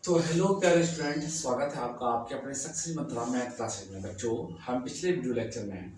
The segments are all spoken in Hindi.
तो हेलो प्यारे स्टूडेंट, स्वागत है आपका आपके अपने सक्सेस मंत्रा मैथ क्लासेज में। बच्चों, हम पिछले वीडियो लेक्चर में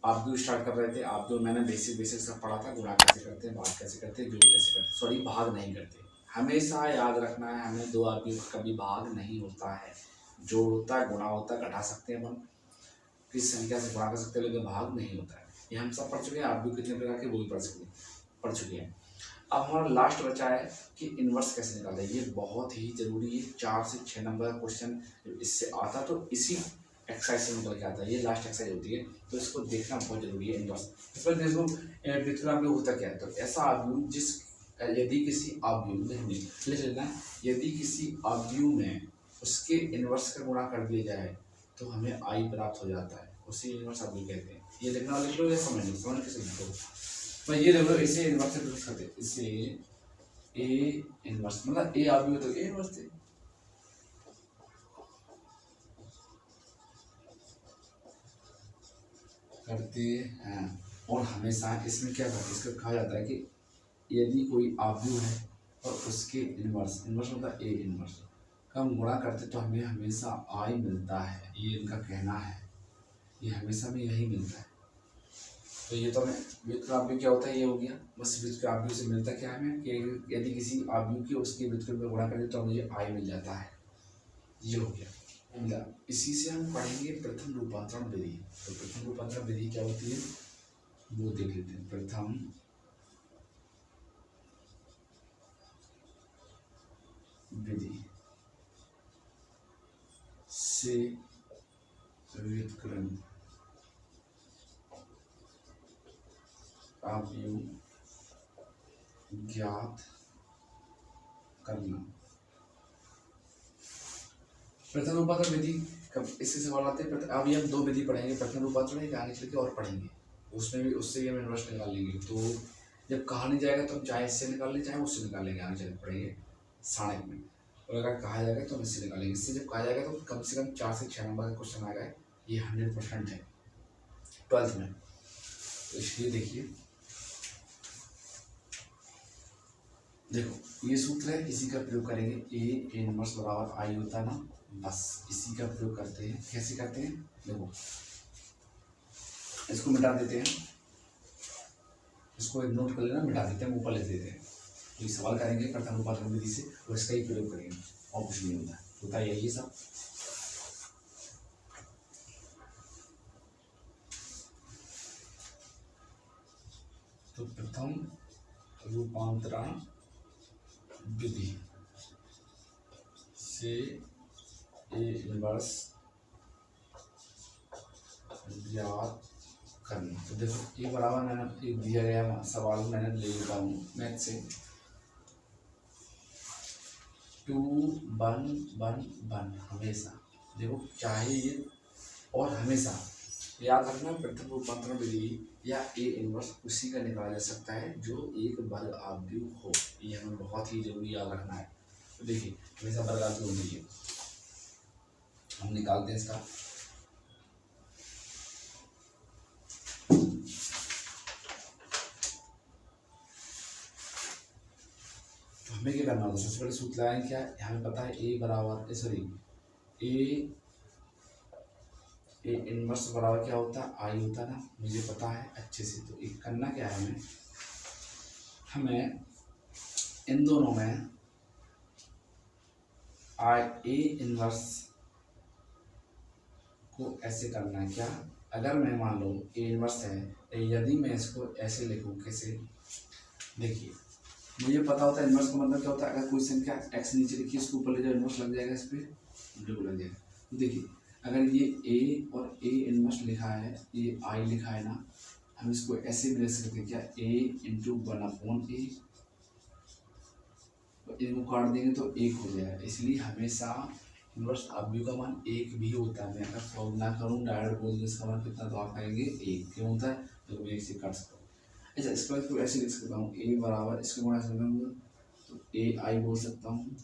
आप भी स्टार्ट कर रहे थे। आप जो मैंने बेसिक सब पढ़ा था, गुणा कैसे करते हैं, भाग कैसे करते हैं, जोड़ कैसे करते हैं, सॉरी भाग नहीं करते। हमेशा याद रखना है, हमें दो आदमियों का कभी भाग नहीं होता है। जोड़ होता है, गुणा होता है, घटा सकते हैं अपन, किस संख्या से गुणा कर सकते हैं, लेकिन भाग नहीं होता है। ये हम सब पढ़ चुके हैं। आप भी कितने प्रकार के वो भी पढ़ चुके हैं। अब हमारा लास्ट बचा है कि इन्वर्स कैसे निकालें। ये बहुत ही जरूरी है। 4 से 6 नंबर का क्वेश्चन इससे आता तो इसी एक्सरसाइज से निकल के आता है। ये लास्ट एक्सरसाइज होती है, तो इसको देखना बहुत जरूरी है। इन्वर्स इस पर देखो वितरण में होता क्या है। तो ऐसा अवयव जिस यदि किसी अवयव लिख लेना, यदि किसी अवयव में उसके इन्वर्स का गुणा कर दिया जाए तो हमें आई प्राप्त हो जाता है, उसी इन्वर्स अवयव कहते हैं। ये लिखना लिख लो या समझ लो, समझ के लिखो। मैं ये देखो, इसे इन्वर्स से प्रूफ करते, इसे ए इन्वर्स मतलब ए आप भी तो ए इन्वर्स थे। करते हैं। और हमेशा इसमें क्या करते, इसका कहा जाता है कि यदि कोई आव्यूह है और उसके इन्वर्स इन्वर्स मतलब ए इन्वर्स का हम गुणा करते तो हमें हमेशा आई मिलता है। ये इनका कहना है, ये हमेशा में यही मिलता है। तो ये तो हमें व्युत्क्रमाव्यूह क्या होता है, ये हो गया। बस व्युत्क्रमाव्यूह से मिलता क्या है हमें कि यदि किसी आव्यूह की उसके व्युत्क्रम में गुणा करें तो मुझे आई मिल जाता है। ये हो गया मिला। इसी से हम पढ़ेंगे प्रथम रूपांतरण विधि। तो प्रथम रूपांतरण विधि क्या होती है वो देख लेते हैं। प्रथम विधि से व्युत्क्रम अवयव ज्ञात करना। प्रथम रूपांतरण विधि कब इससे सवाल आते हैं। अभी हम दो विधि पढ़ेंगे, प्रथम रूपांतरण एक आगे चल के और पढ़ेंगे, उसमें भी उससे भी हम इन्वर्स निकाल लेंगे। तो जब कहा नहीं जाएगा तो हम चाहे इससे निकाल लें चाहे उससे निकाल लेंगे, आगे चल के पढ़ेंगे साणक में। और अगर कहा जाएगा तो हम इससे निकालेंगे। इससे जब कहा जाएगा तो कम से कम 4 से 6 नंबर का क्वेश्चन आएगा। ये 100% है 12th में। तो इसलिए देखिए, देखो ये सूत्र है, इसी का प्रयोग करेंगे। ए इनवर्स बराबर आई होता है ना, बस इसी का प्रयोग करते हैं। कैसे करते हैं देखो, इसको मिटा देते हैं, इसको एक नोट कर लेना, मिटा देते हैं, ऊपर लिख देते हैं। तो ये सवाल करेंगे प्रथम रूपांतरण विधि से और इसका ही प्रयोग करेंगे, और कुछ नहीं होता है यही सब। तो प्रथम रूपांतरण विधि से ए इनवर्स ज्ञात करना। तो देखो ये बराबर मैंने एक दिया गया सवाल मैंने ले लेता हूँ मैथ से। 2 1 1 1 हमेशा देखो चाहिए, और हमेशा याद रखना प्रथम रूपांतरण विधि या ए इनवर्स उसी का निकाला जा सकता है जो एक वर्ग अवयव हो। ये हमें बहुत ही जरूरी याद रखना है। तो देखिए हमेशा वर्ग अवयव होनी है। हम निकालते हैं इसका। तो हमें क्या करना होता है, सबसे पहले सूत्र लगाएंगे। क्या हमें पता है ए बराबर सॉरी ए इनवर्स बराबर क्या होता है आई होता है ना, मुझे पता है अच्छे से। तो एक करना क्या है हमें इन दोनों में आई ए इनवर्स को ऐसे करना है। क्या अगर मैं मान लो ए इनवर्स है, यदि मैं इसको ऐसे लिखूं, कैसे देखिए, मुझे पता होता है इनवर्स का मतलब क्या होता है। अगर कोई संख्या एक्स नीचे लिखी इसको ऊपर ले जाओ, इनवर्स लग जाएगा, इस पर बिल्कुल लग जाएगा। तो देखिए अगर ये ए और ए इनवर्स लिखा है, ये आई लिखा है ना, हम इसको ऐसे भी लिख सकते हैं। क्या ए इंटू 1/a, इनको काट देंगे तो 1 हो जाएगा। इसलिए हमेशा इनवर्स अवयव का मान 1 भी होता है। मैं अगर सॉल्व ना करूँ डायरेक्ट बोल दूँ इसका मान कितना, तो आप कहेंगे 1 क्यों होता है, तो मैं 1 से काट सकता हूँ। अच्छा इसके बाद को ऐसे लिख सकता हूँ, ए बराबर इसके गुणा से तो ए आई बोल सकता हूँ,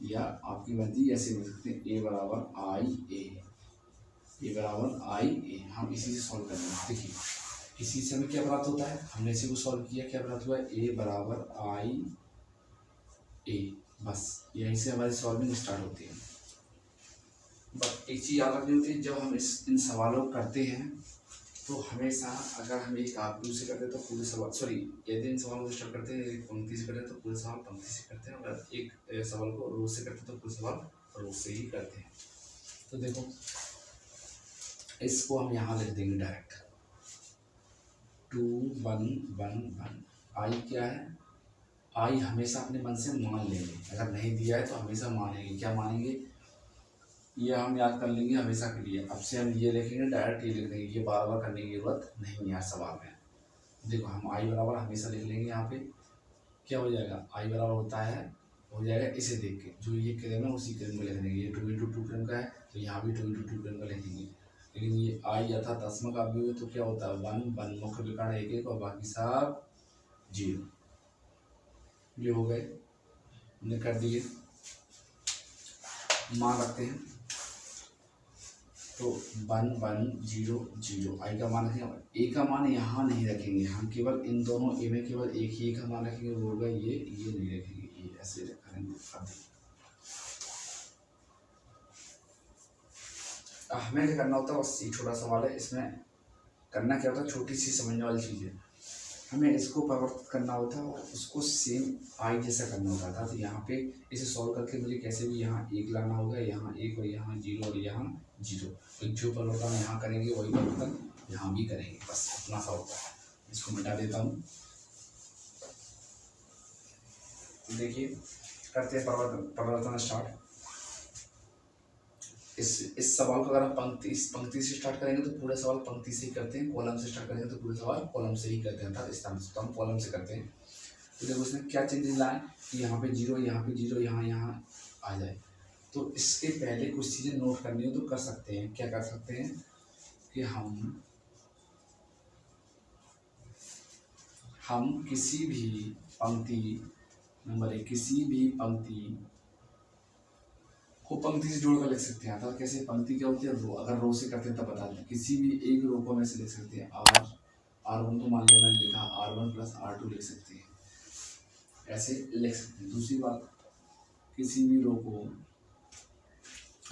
या आपकी मर्जी ऐसे लिख सकते हैं ए बराबर आई ए बराबर आई ए। हम इसी से सॉल्व करेंगे। देखिए इसी से हमें क्या प्राप्त होता है, हमने इसी को सॉल्व किया, क्या प्राप्त हुआ है ए बराबर आई ए। बस यहीं से हमारी सॉल्विंग स्टार्ट होती है। बट एक चीज़ याद रखनी होती है, जब हम इन सवालों को करते हैं तो हमेशा अगर हम एक आकृति से करते हैं तो पूरे सवाल, सॉरी, यदि इन सवालों को स्टार्ट करते हैं एक पंक्ति से करते हैं तो पूरे सवाल पंक्ति से करते हैं, अगर एक सवाल को रो से करते हैं तो पूरे सवाल रो से ही करते हैं। तो देखो इसको हम यहाँ लिख देंगे डायरेक्ट 2 1 1 1। आई क्या है, आई हमेशा अपने मन से मान लेंगे, अगर नहीं दिया है तो हमेशा मानेंगे। क्या मानेंगे, ये हम याद कर लेंगे हमेशा के लिए। अब से हम ये लिखेंगे डायरेक्ट, ये लिख देंगे, ये बार बार करने की जरूरत नहीं है सवाल में। देखो हम आई बराबर हमेशा लिख लेंगे। यहाँ पे क्या हो जाएगा, आई बराबर होता है, हो जाएगा इसे देख के, जो ये क्रम है उसी क्रम में लिख देंगे। ये 2 × 2 क्रम का है तो यहाँ भी 2 × 2 क्रम का लिखेंगे। लेकिन ये आई यथा तस्म का भी हो तो क्या होता है 1 1 मुख्य विकर्ण 1 1 और बाकी सब 0। ये हो गए, हमने कर दिए। मान रखते हैं तो 1 1 0 0। आई का मान रखेंगे, ए का मान यहाँ नहीं रखेंगे हम, केवल इन दोनों ए में केवल एक ही का मान रखेंगे, वो होगा ये नहीं रखेंगे, ये ऐसे रखेंगे। अब हमें क्या करना होता है, बस ये छोटा सवाल है, इसमें करना क्या होता है, छोटी सी समझने वाली चीज़ है। हमें इसको परिवर्तित करना होता है और उसको सेम आई जैसा करना होता था। तो यहाँ पे इसे सॉल्व करके मुझे कैसे भी यहाँ 1 लाना होगा, यहाँ 1 और यहाँ 0 और यहाँ 0। तो जो परिवर्तन यहाँ करेंगे वही परिवर्तन यहाँ भी करेंगे, बस इतना सा होता है। इसको मिटा देता हूँ। देखिए करते हैं परिवर्तन स्टार्ट। इस सवाल को अगर हम इस पंक्ति से स्टार्ट करेंगे तो पूरा सवाल पंक्ति से ही करते हैं, कॉलम से स्टार्ट करेंगे तो पूरे सवाल कॉलम से ही करते हैं, अर्थात इस तरह से तो हम कॉलम से करते हैं। तो देखो उसने क्या चेंजेस लाए कि यहाँ पे 0 यहाँ पे 0 यहाँ आ जाए। तो इसके पहले कुछ चीज़ें नोट करनी हो तो कर सकते हैं। क्या कर सकते हैं कि हम किसी भी पंक्ति नंबर 1 किसी भी पंक्ति को पंक्ति से जोड़कर लिख सकते हैं। अर्थात कैसे, पंक्ति क्या होती है, रो। अगर रो से करते हैं तब बता दें, किसी भी एक रो को में से लिख सकते हैं। R1 तो मान लिया मैंने लिखा, R1 + R2 लिख सकते हैं, ऐसे लिख सकते हैं। दूसरी बात, किसी भी रो को,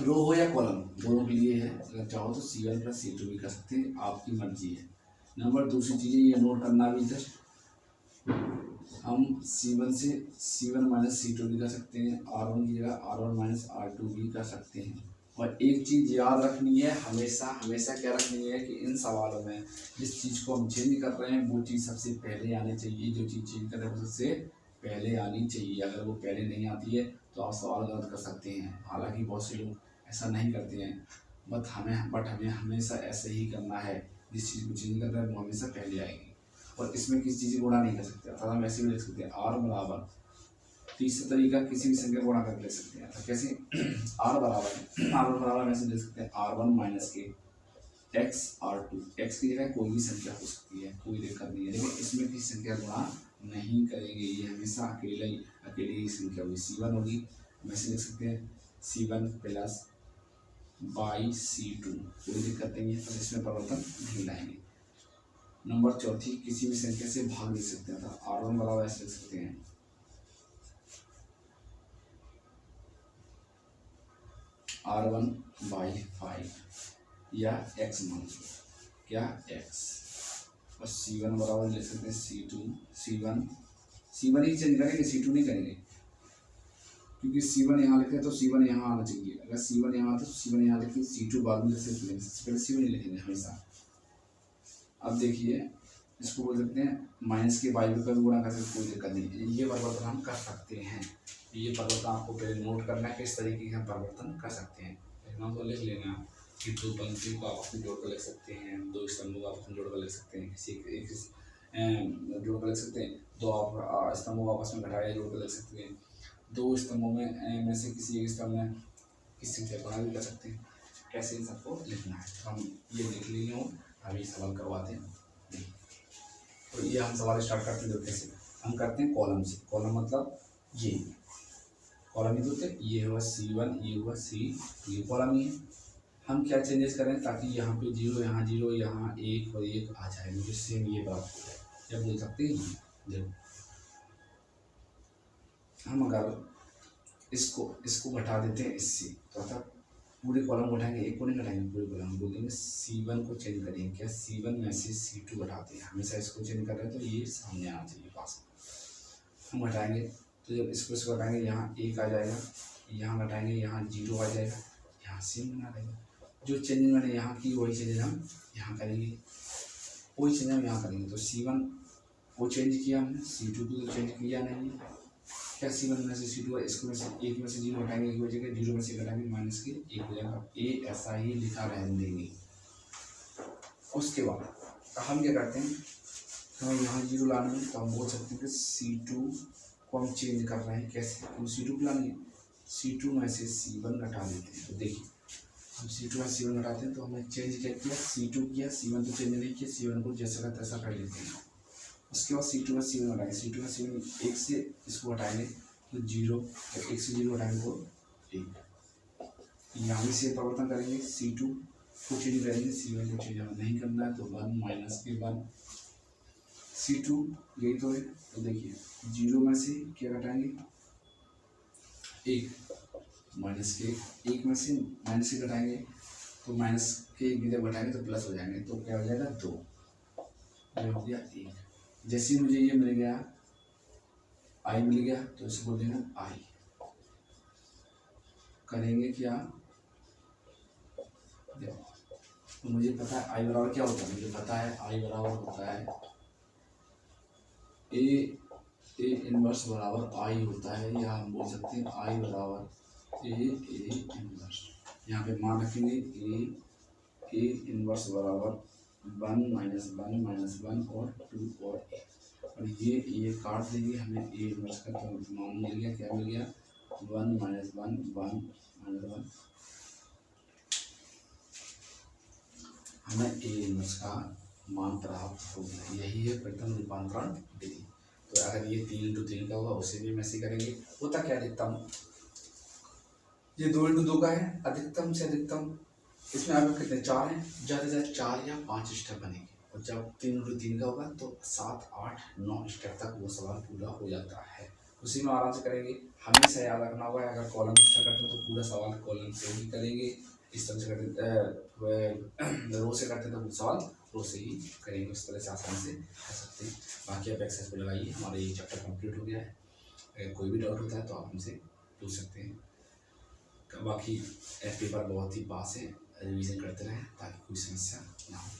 रो हो या कॉलम दोनों के लिए है, अगर चाहो तो C1 + C2 भी कर सकते हैं, आपकी मर्जी है। नंबर दूसरी चीज़ें ये नोट करना भी जस्ट, हम C1 से C1 - C2 भी कर सकते हैं, R1 की जगह R1 - R2 भी कर सकते हैं। और एक चीज़ याद रखनी है, हमेशा क्या रखनी है कि इन सवालों में जिस चीज़ को हम चेंज कर रहे हैं वो चीज़ सबसे पहले आनी चाहिए। जो चीज़ चेंज कर रहे हैं वो सबसे पहले आनी चाहिए। अगर वो पहले नहीं आती है तो आप सवाल गलत कर सकते हैं। हालांकि बहुत से लोग ऐसा नहीं करते हैं, बट हमें हमेशा ऐसे ही करना है। जिस चीज़ को चेंज कर रहे हैं वो हमेशा पहले आएगी। और इसमें किसी चीज़ गुणा नहीं कर सकते, अर्थात हम ऐसे भी लिख सकते हैं R बराबर, तीसरा तरीका किसी भी संख्या गुणा करके लिख सकते हैं। तो कैसे, R बराबर हम ऐसे लिख सकते हैं R1 - के x R2। x की जगह कोई भी संख्या हो सकती है, कोई दिक्कत नहीं है, लेकिन इसमें किसी संख्या गुणा नहीं करेंगे। ये हमेशा अकेली ही संख्या होगी, C1 होगी। हम ऐसे लिख सकते हैं C1 + C2, कोई दिक्कत नहीं है, पर इसमें परिवर्तन नहीं लाएंगे। नंबर चौथी, किसी भी संख्या से भाग लिख सकते हैं, तो R1 बराबर ऐसे लिख सकते हैं R1/5 या x मान लो, क्या x, और C1 बराबर लिख सकते हैं C1 ही चेंज करेंगे, C2 नहीं करेंगे, क्योंकि C1 यहाँ लिखे तो C1 यहाँ आना चाहिए। अगर C1 यहाँ आता तो C1 यहाँ लिखेंगे, C2 बाद में लिख सकते हैं, सबसे पहले C1 ही लिखेंगे हमेशा। अब देखिए इसको बोल सकते हैं माइनस के वाई का भी गुणा कर सकते, कोई दिक्कत नहीं है। ये परिवर्तन हम कर सकते हैं। ये परिवर्तन आपको पहले नोट करना है किस तरीके के हम परिवर्तन कर सकते हैं। तो लिख लेना कि 2 पंक्तियों को आपस में जोड़कर लिख सकते हैं, 2 स्तंभों को आपस में जोड़कर लिख सकते हैं, किसी एक जोड़कर लिख सकते हैं, 2 स्तंभों को आपस में घटाया जोड़कर लिख सकते हैं, 2 स्तंभों में से किसी एक स्तंभ में किसी संख्या गुणा भी कर सकते हैं। कैसे इन सबको लिखना है तो हम ये लिख लिए हूँ, अभी सवाल करवाते हैं। तो ये हम सवाल स्टार्ट करते हैं, कैसे हम करते हैं कॉलम से। कॉलम मतलब ये कॉलम ही तो होते, ये हुआ C1, ये हुआ C2, ये कॉलम ही है। हम क्या चेंजेस करें ताकि यहाँ पे 0 यहाँ 0 यहाँ 1 और 1 आ जाए, मुझे सेम ये प्राप्त हो जाए। जब बोल सकते हैं देखो, हम अगर इसको घटा देते हैं इससे, तो अर्थात पूरे कॉलम को उठाएंगे, एक को नहीं घटाएंगे, पूरे कॉलम बोल देंगे C1 को चेंज करेंगे। क्या C1 में से C2 घटाते हैं, हमेशा इसको चेंज कर रहे हैं तो ये सामने आना चाहिए पास। हम घटाएंगे तो जब इसको घटाएंगे यहाँ 1 आ जाएगा, यहाँ घटाएंगे यहाँ 0 आ जाएगा, यहाँ सेम बना रहेगा। जो चेंजिंग मैंने यहाँ की वही चेंजिंग हम यहाँ करेंगे, वही चेंज हम यहाँ करेंगे। तो C1 वो चेंज किया हमने, C2 को तो चेंज किया नहीं। क्या C1 में से C2 है, इसको में से 1 में से 0 घटाएंगे, 1 हो जाएगा, 0 में से घटाएंगे माइनस के 1 हो जाएगा। ये ऐसा ही लिखा रहने देंगे। उसके बाद हम क्या करते हैं, हमें यहाँ 0 लाना है तो हम बोल सकते हैं कि C2 को हम चेंज कर रहे हैं। कैसे, हम C2 को लाएंगे, C2 में से C1 घटा देते हैं। तो देखिए हम C2 में C1 घटाते हैं तो हमने चेंज क्या किया, C2 किया, C1 तो चेंज नहीं किया, C1 को जैसा का तैसा कर लेते हैं। उसके बाद C2 में C1 घटाएंगे, C2 में C1 1 से इसको हटाएंगे तो 0, 1 से 0 हटाएंगे तो 1। यहाँ भी से परिवर्तन करेंगे, C2 को चेंज करेंगे, C1 को चेंज नहीं करना है तो 1 माइनस के 1 C2 यही तो है। तो देखिए 0 में से क्या घटाएंगे 1, माइनस के 1 में से माइनस से घटाएंगे तो माइनस के 1 भी जब घटाएंगे तो प्लस हो जाएंगे, तो क्या हो जाएगा 2, ये हो गया 1। जैसे मुझे ये मिल गया I मिल गया तो इसको बोल देना I। करेंगे क्या, तो मुझे पता है I बराबर क्या होता है, मुझे पता है I बराबर होता है A इनवर्स बराबर I होता है, या हम बोल सकते हैं I बराबर A इनवर्स। यहाँ पे मान रखेंगे A इनवर्स बराबर 1 माइनस 1 माइनस 1 और 2 और A, और ये काट देंगे, हमें A इनवर्स का तो मान मिल गया, क्या मिल गया 1 माइनस 1 1 माइनस 1, हमें A इनवर्स का मान प्राप्त हो गया। यही है प्रथम रूपांतरण विधि। तो अगर ये 3 इंटू 3 का होगा उसे भी हम ऐसे करेंगे। होता क्या अधिकतम, ये 2 इंटू 2 का है, अधिकतम से अधिकतम इसमें आपको कितने 4 हैं, ज़्यादा से ज़्यादा 4 या 5 स्टेप बनेंगे, और जब 3 इंटू 3 का होगा तो 7 8 9 स्टेप तक वो सवाल पूरा हो जाता है। उसी में आराम से करेंगे। हमेशा याद रखना होगा, अगर कॉलम से करते हैं तो पूरा सवाल कॉलम से ही करेंगे, इस तरह से करते रो से करते हैं तो सवाल रो से ही करेंगे, उस तरह से आसानी से कर सकते हैं। बाकी आप एक्सरसाइज को लगाइए, हमारा ये चैप्टर कंप्लीट हो गया है। अगर कोई भी डाउट होता है तो आप हमसे पूछ सकते हैं। बाकी पेपर बहुत ही पास है, रिवीजन करते रहें ताकि कोई समस्या ना हो।